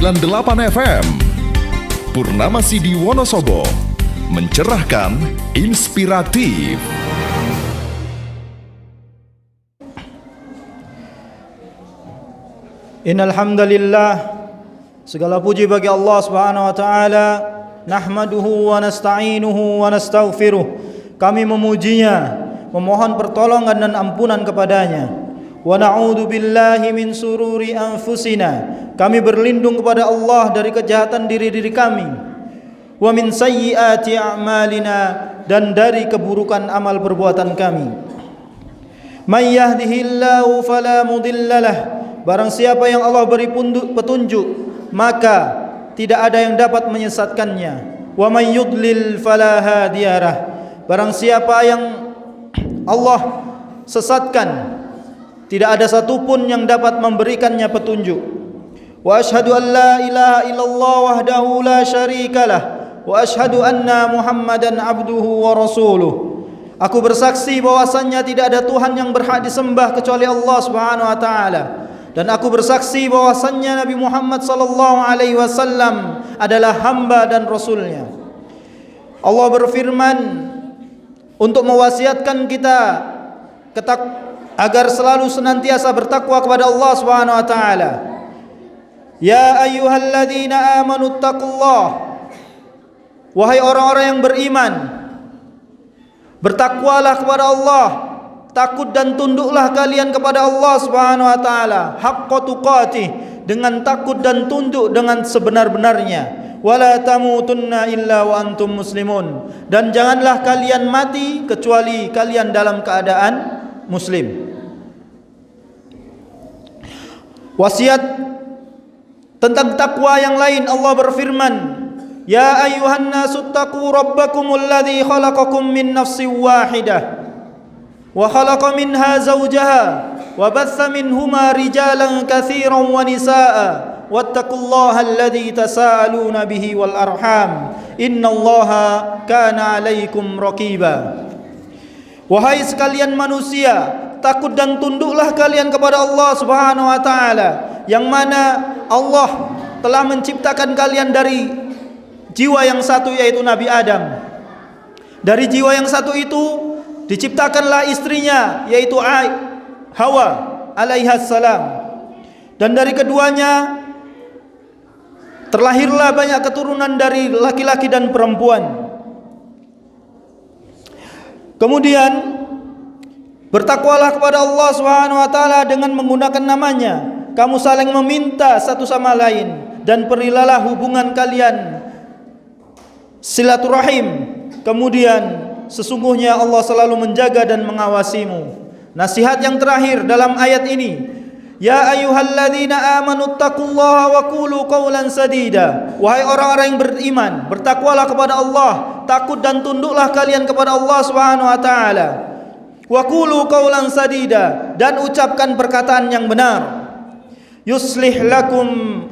98 FM. Purnama Sidi Wonosobo, mencerahkan, inspiratif. Innal hamdalillah, segala puji bagi Allah Subhanahu wa taala, nahmaduhu wa nasta'inuhu wa nastaghfiruh. Kami memujinya, memohon pertolongan dan ampunan kepadanya. Wa na'udzu billahi min sururi anfusina. Kami berlindung kepada Allah dari kejahatan diri-diri kami. Wa min sayyiati a'malina, dan dari keburukan amal perbuatan kami. May yahdihillahu fala mudhillalah. Barang siapa yang Allah beri petunjuk, maka tidak ada yang dapat menyesatkannya. Wa may yudlil fala hadiyalah. Barang siapa yang Allah sesatkan, tidak ada satupun yang dapat memberikannya petunjuk. Wa asyhadu an la ilaha illallah wahdahu la syarikalah, wa asyhadu anna Muhammadan abduhu wa rasuluh. Aku bersaksi bahwasannya tidak ada Tuhan yang berhak disembah kecuali Allah Subhanahu wa taala. Dan aku bersaksi bahwasannya Nabi Muhammad sallallahu alaihi wasallam adalah hamba dan rasulnya. Allah berfirman untuk mewasiatkan kita agar selalu senantiasa bertakwa kepada Allah Subhanahu wa taala. Ya ayyuhalladzina amanu taqullah. Wahai orang-orang yang beriman, bertakwalah kepada Allah. Takut dan tunduklah kalian kepada Allah Subhanahu wa taala haqqa tuqatih, dengan takut dan tunduk dengan sebenar-benarnya. Wala tamutunna illa wa antum muslimun, dan janganlah kalian mati kecuali kalian dalam keadaan muslim. Wasiat tentang takwa yang lain, Allah berfirman, ya ayyuhan nasu taqu rabbakumul ladzi khalaqakum min nafsin wahidah wa khalaqa minha zawjaha wa batha minhuma rijalan katsiran wa nisaa'a wattaqullaha alladzi tasaaluna bihi wal arham innallaha kana 'alaikum raqiba. Wahai sekalian manusia, takut dan tunduklah kalian kepada Allah Subhanahu wa taala, yang mana Allah telah menciptakan kalian dari jiwa yang satu, yaitu Nabi Adam. Dari jiwa yang satu itu diciptakanlah istrinya, yaitu Hawa alaihas salam. Dan dari keduanya terlahirlah banyak keturunan dari laki-laki dan perempuan. Kemudian bertakwalah kepada Allah Subhanahu wa taala dengan menggunakan namanya. Kamu saling meminta satu sama lain, dan perilalah hubungan kalian silaturahim. Kemudian sesungguhnya Allah selalu menjaga dan mengawasimu. Nasihat yang terakhir dalam ayat ini, ya ayyuhalladzina amanu taqullaha wa qulu qawlan sadida. Wahai orang-orang yang beriman, bertakwalah kepada Allah, takut dan tunduklah kalian kepada Allah Subhanahu wa taala. Wa qulu qawlan sadida, dan ucapkan perkataan yang benar. Yuslih lakum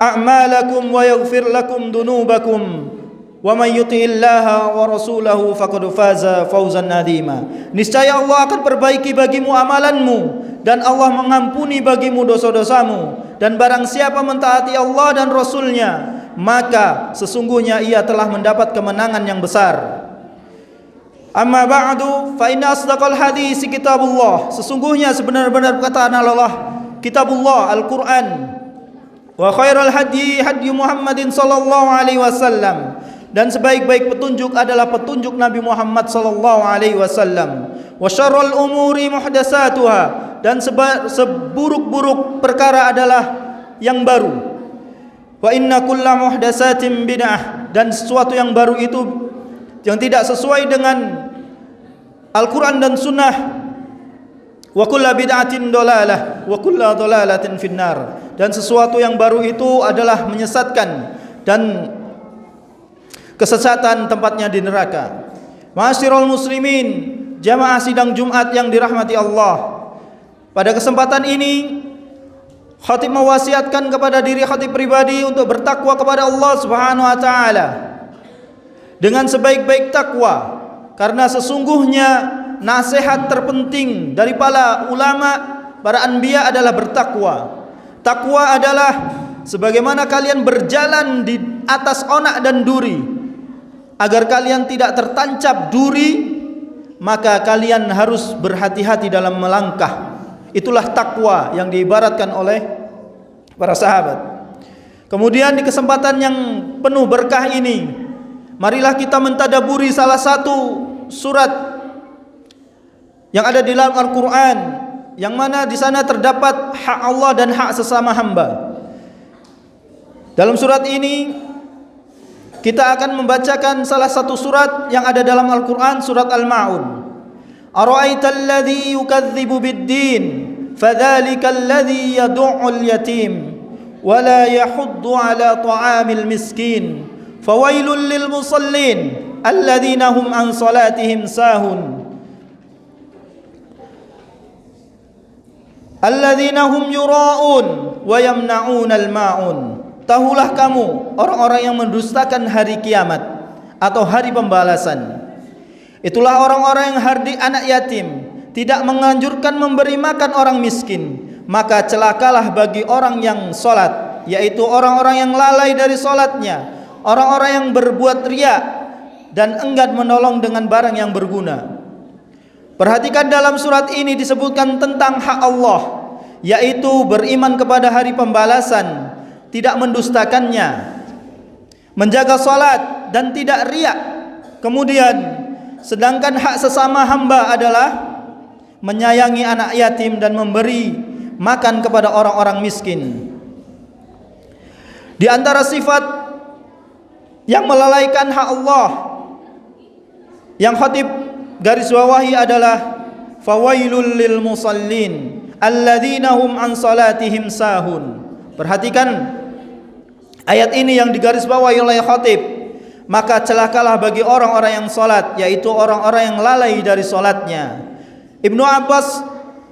a'malakum wa yaghfir lakum dunubakum. Wa may yuti'illaha wa rasulahu faqad faza fawzan nadima. Niscaya Allah akan perbaiki bagimu amalanmu, dan Allah mengampuni bagimu dosa-dosamu. Dan barang siapa mentaati Allah dan Rasulnya, maka sesungguhnya ia telah mendapat kemenangan yang besar. Amma ba'du, fa inna asdaqal hadits kitabullah. Sesungguhnya sebenar-benar perkataan Allah kitabullah, Al-Quran. Wa khairal hadyi hadyu Muhammadin sallallahu alaihi wasallam. Dan sebaik-baik petunjuk adalah petunjuk Nabi Muhammad sallallahu alaihi wasallam. Wa syarrul umuri muhdatsatuha, dan seburuk-buruk perkara adalah yang baru. Wa inna kulla muhdatsatin bid'ah, dan sesuatu yang baru itu yang tidak sesuai dengan Al-Quran dan Sunnah. Wa kullu bid'atin dolalah wa kullu dolalatin finnar, dan sesuatu yang baru itu adalah menyesatkan, dan kesesatan tempatnya di neraka. Ma'asyiral muslimin, jamaah sidang Jumat yang dirahmati Allah. Pada kesempatan ini, khatib mewasiatkan kepada diri khatib pribadi untuk bertakwa kepada Allah Subhanahu wa taala dengan sebaik-baik takwa, karena sesungguhnya nasihat terpenting dari para ulama, para anbiya adalah bertakwa. Takwa adalah sebagaimana kalian berjalan di atas onak dan duri, agar kalian tidak tertancap duri, maka kalian harus berhati-hati dalam melangkah. Itulah takwa yang diibaratkan oleh para sahabat. Kemudian di kesempatan yang penuh berkah ini, marilah kita mentadaburi salah satu surat yang ada di dalam Al-Quran, yang mana di sana terdapat hak Allah dan hak sesama hamba. Dalam surat ini kita akan membacakan salah satu surat yang ada dalam Al-Quran, surat Al-Ma'un. Ara'aital ladzi yukadzibu bid-din, fadzalikal ladzi yad'ul yatim wa la yahuddu 'ala ta'amil miskin, fawailul lil musallin alladzina hum an salatihim sahun, alladzina hum yura'un wa yamna'un al-ma'un. Tahulah kamu orang-orang yang mendustakan hari kiamat atau hari pembalasan. Itulah orang-orang yang hardi anak yatim, tidak menganjurkan memberi makan orang miskin. Maka celakalah bagi orang yang sholat, yaitu orang-orang yang lalai dari sholatnya, orang-orang yang berbuat riya dan enggan menolong dengan barang yang berguna. Perhatikan, dalam surat ini disebutkan tentang hak Allah, yaitu beriman kepada hari pembalasan, tidak mendustakannya, menjaga sholat dan tidak riya. Kemudian sedangkan hak sesama hamba adalah menyayangi anak yatim dan memberi makan kepada orang-orang miskin. Di antara sifat yang melalaikan hak Allah yang khatib garis bawahi adalah fawailul lil musallin alladzina hum an salatihim sahun. Perhatikan ayat ini yang digaris bawahi oleh khatib. Maka celakalah bagi orang-orang yang salat, yaitu orang-orang yang lalai dari salatnya. Ibnu Abbas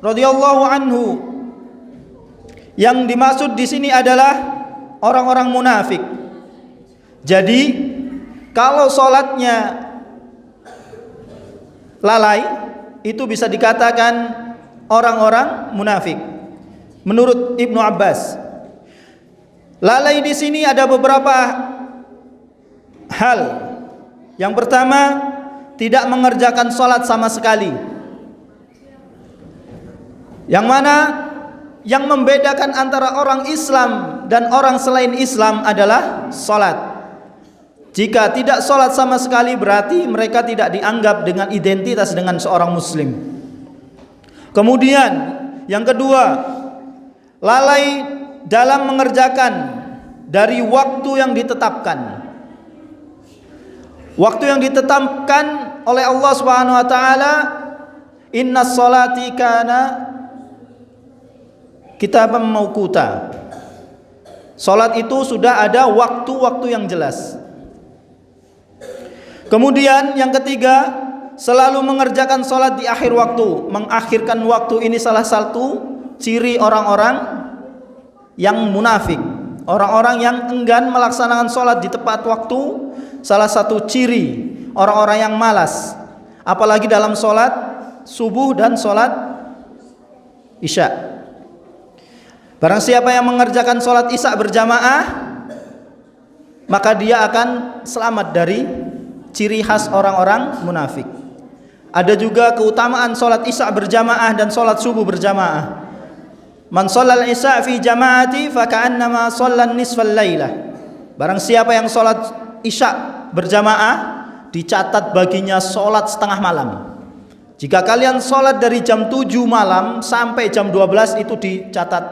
radhiyallahu anhu, yang dimaksud di sini adalah orang-orang munafik. Jadi kalau salatnya lalai, itu bisa dikatakan orang-orang munafik. Menurut Ibnu Abbas, lalai di sini ada beberapa hal. Yang pertama, tidak mengerjakan salat sama sekali. Yang mana yang membedakan antara orang Islam dan orang selain Islam adalah salat. Jika tidak salat sama sekali, berarti mereka tidak dianggap dengan identitas dengan seorang muslim. Kemudian yang kedua, lalai dalam mengerjakan dari waktu yang ditetapkan. Waktu yang ditetapkan oleh Allah Subhanahu wa taala, innas salati kana kitaban mauquta. Salat itu sudah ada waktu-waktu yang jelas. Kemudian yang ketiga, selalu mengerjakan salat di akhir waktu. Mengakhirkan waktu ini salah satu ciri orang-orang yang munafik, orang-orang yang enggan melaksanakan salat di tepat waktu. Salah satu ciri orang-orang yang malas, apalagi dalam salat subuh dan salat isya. Barang siapa yang mengerjakan salat isya berjamaah, maka dia akan selamat dari ciri khas orang-orang munafik. Ada juga keutamaan salat isya berjamaah dan salat subuh berjamaah. Man shallal isya fi jamaati fa ka'annama shallan nisfal lailah. Barang siapa yang salat isya berjamaah, dicatat baginya salat setengah malam. Jika kalian salat dari jam 7 malam sampai jam 12, itu dicatat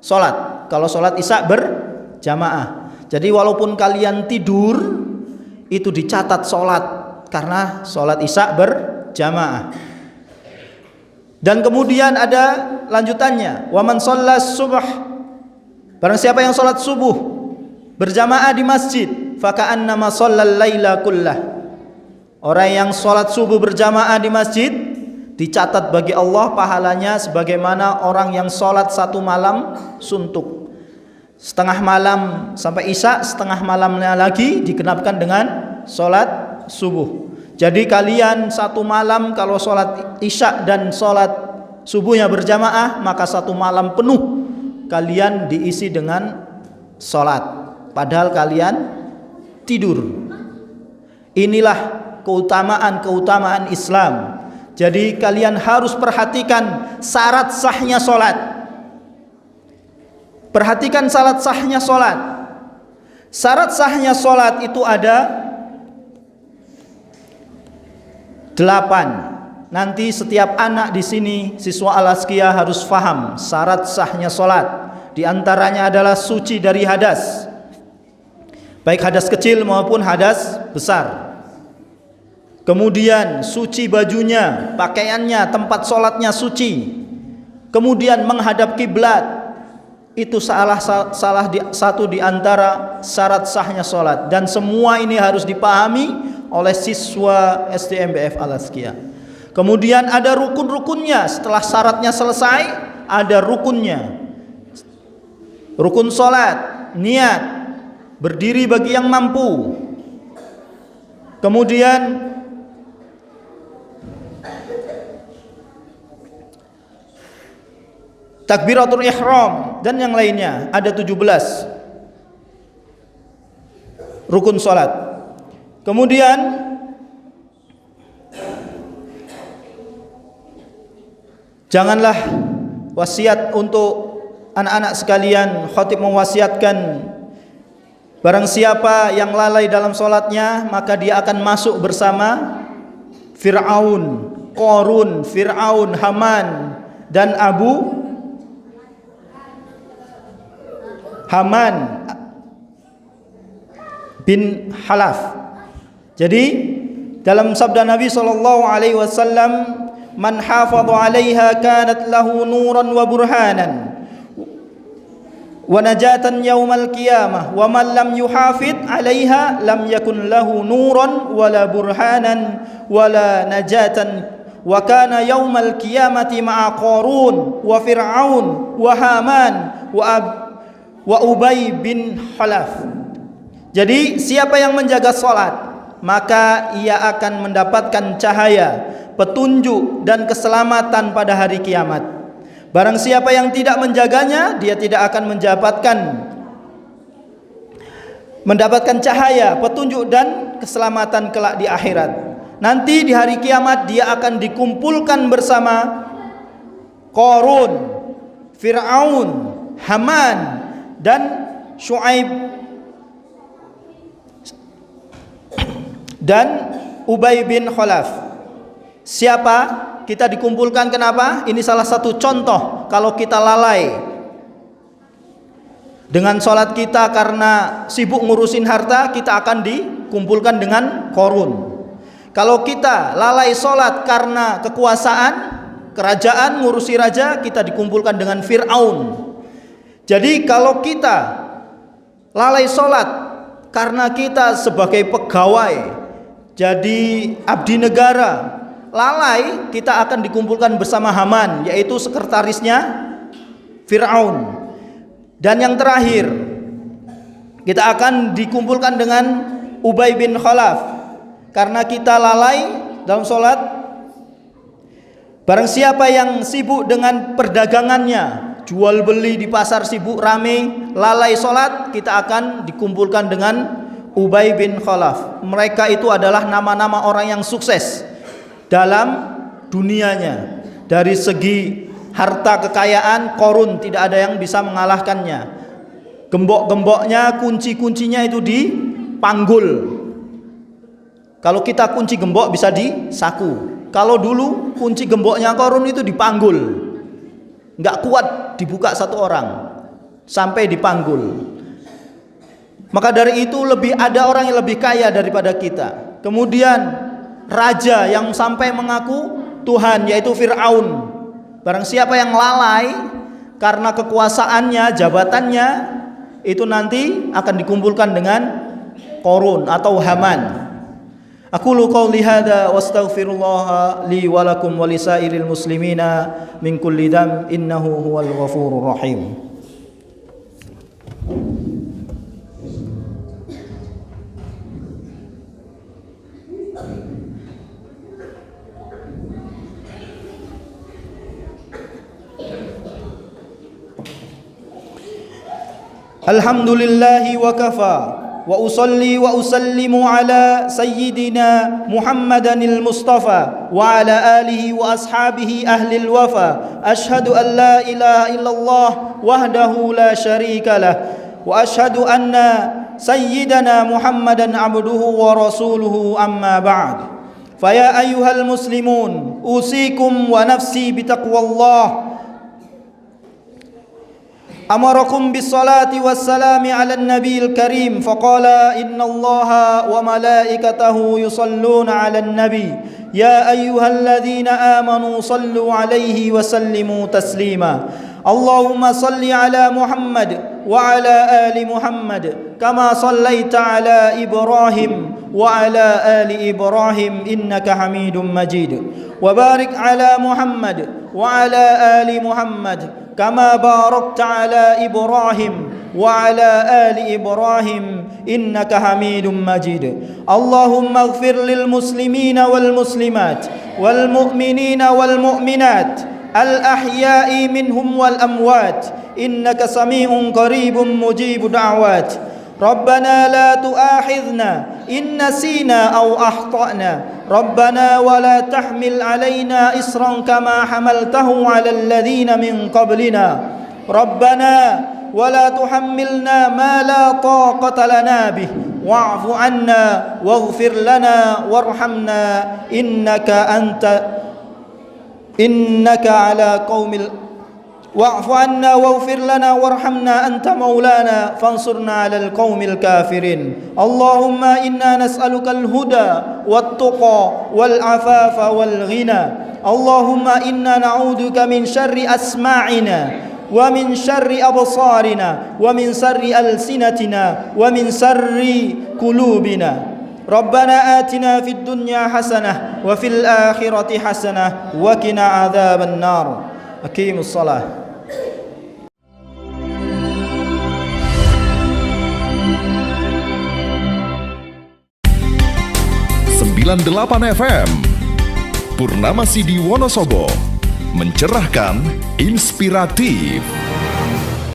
salat. Kalau salat isya berjamaah. Jadi walaupun kalian tidur, itu dicatat salat, karena salat isya berjamaah. Dan kemudian ada lanjutannya, wa man shallas subh. Barang siapa yang salat subuh berjamaah di masjid, faka'annama shallal laila kullah. Orang yang salat subuh berjamaah di masjid, dicatat bagi Allah pahalanya sebagaimana orang yang salat satu malam suntuk. Setengah malam sampai isya, setengah malamnya lagi digenapkan dengan salat subuh. Jadi kalian satu malam kalau salat isya dan salat subuhnya berjamaah, maka satu malam penuh kalian diisi dengan sholat, padahal kalian tidur. Inilah keutamaan Islam. Jadi kalian harus perhatikan syarat sahnya sholat. Perhatikan syarat sahnya sholat. Syarat sahnya sholat itu ada 8. Nanti setiap anak di sini, siswa Al-Azkiyah harus faham syarat sahnya sholat. Di antaranya adalah suci dari hadas, baik hadas kecil maupun hadas besar. Kemudian suci bajunya, pakaiannya, tempat sholatnya suci. Kemudian menghadap kiblat. Itu satu di antara syarat sahnya sholat. Dan semua ini harus dipahami oleh siswa SDMBF Al-Azkiyah. Kemudian ada rukun-rukunnya. Setelah syaratnya selesai, ada rukunnya. Rukun sholat, niat, berdiri bagi yang mampu. Kemudian takbiratul ihram dan yang lainnya, ada 17 rukun salat. Kemudian janganlah wasiat untuk anak-anak sekalian. Khatib mewasiatkan, barang siapa yang lalai dalam salatnya maka dia akan masuk bersama Fir'aun, Qarun, Fir'aun, Haman dan Haman bin Halaf. Jadi dalam sabda Nabi SAW, man hafadha 'alaiha kanat lahu nuran wa burhanan wa najatan yaumal qiyamah wa man lam yuhafid 'alaiha lam yakun lahu nuran wala burhanan wala najatan wa kana yaumal qiyamati ma'a Qarun wa Fir'aun wa Haman wa Ubay bin Khalaf. Jadi siapa yang menjaga salat, maka ia akan mendapatkan cahaya, petunjuk dan keselamatan pada hari kiamat. Barang siapa yang tidak menjaganya, dia tidak akan mendapatkan cahaya, petunjuk dan keselamatan kelak di akhirat. Nanti di hari kiamat dia akan dikumpulkan bersama Qarun, Fir'aun, Haman dan Syuaib dan Ubay bin Khalaf. Siapa? Kita dikumpulkan kenapa? Ini salah satu contoh kalau kita lalai dengan sholat kita karena sibuk ngurusin harta, kita akan dikumpulkan dengan Qarun. Kalau kita lalai sholat karena kekuasaan, kerajaan, ngurusi raja, kita dikumpulkan dengan Fir'aun. Jadi kalau kita lalai sholat karena kita sebagai pegawai, jadi abdi negara, lalai, kita akan dikumpulkan bersama Haman, yaitu sekretarisnya Fir'aun. Dan yang terakhir, kita akan dikumpulkan dengan Ubay bin Khalaf karena kita lalai dalam sholat. Barang siapa yang sibuk dengan perdagangannya, jual beli di pasar sibuk rame, lalai sholat, kita akan dikumpulkan dengan Ubay bin Khalaf. Mereka itu adalah nama-nama orang yang sukses dalam dunianya. Dari segi harta kekayaan, Qarun tidak ada yang bisa mengalahkannya. Gembok-gemboknya, kunci-kuncinya itu dipanggul. Kalau kita kunci gembok bisa disaku. Kalau dulu kunci gemboknya Qarun itu dipanggul, nggak kuat dibuka satu orang, sampai dipanggul. Maka dari itu ada orang yang lebih kaya daripada kita. Kemudian raja yang sampai mengaku Tuhan, yaitu Fir'aun. Barang siapa yang lalai karena kekuasaannya, jabatannya, itu nanti akan dikumpulkan dengan Qarun atau Haman. Aqulu qawli hadza wastaghfirullah li wa lakum wa lisairil muslimina min kulli dzam innahu huwal ghafurur rahim. Alhamdulillahi wa kafa. Wa usalli wa usallimu ala sayyidina Muhammadanil Mustafa wa ala alihi wa ashabihi ahlil wafa. Ashhadu an la ilaha illallah wahdahu la syarika lah. Wa ashhadu anna sayyidana Muhammadan abduhu wa rasuluhu, amma ba'd. Faya ayyuhal muslimun, usikum wa nafsi bitaqwallah. أمركم بالصلاة والسلام على النبي الكريم فقال إن الله وملائكته يصلون على النبي يا أيها الذين آمنوا صلوا عليه وسلموا تسليما اللهم صل على محمد وعلى آل محمد كما صليت على إبراهيم وعلى آل إبراهيم إنك حميد مجيد وبارك على محمد وعلى آل محمد كما باركت على إبراهيم وعلى آل إبراهيم إنك حميد مجيد اللهم اغفر للمسلمين والمسلمات والمؤمنين والمؤمنات الأحياء منهم والأموات إنك سميع قريب مجيب دعوات ربنا لا تؤاخذنا إن نسينا أو أخطأنا ربنا ولا تحمل علينا إصرا كما حملته على الذين من قبلنا ربنا ولا تحملنا ما لا طاقة لنا به واعف عنا واغفر لنا وارحمنا إنك على قوم واعف عنا واغفر لنا وارحمنا أنت مولانا فانصرنا على القوم الكافرين اللهم إنا نسألك الهدى والتقى والعفاف والغنى اللهم إنا نعوذ بك من شر أسماعنا ومن شر أبصارنا ومن شر ألسنتنا ومن شر قلوبنا ربنا آتنا في الدنيا حسنة وفي الآخرة حسنة وقنا عذاب النار أقيموا الصلاة. 98 FM Purnama Sidi Wonosobo, mencerahkan, inspiratif.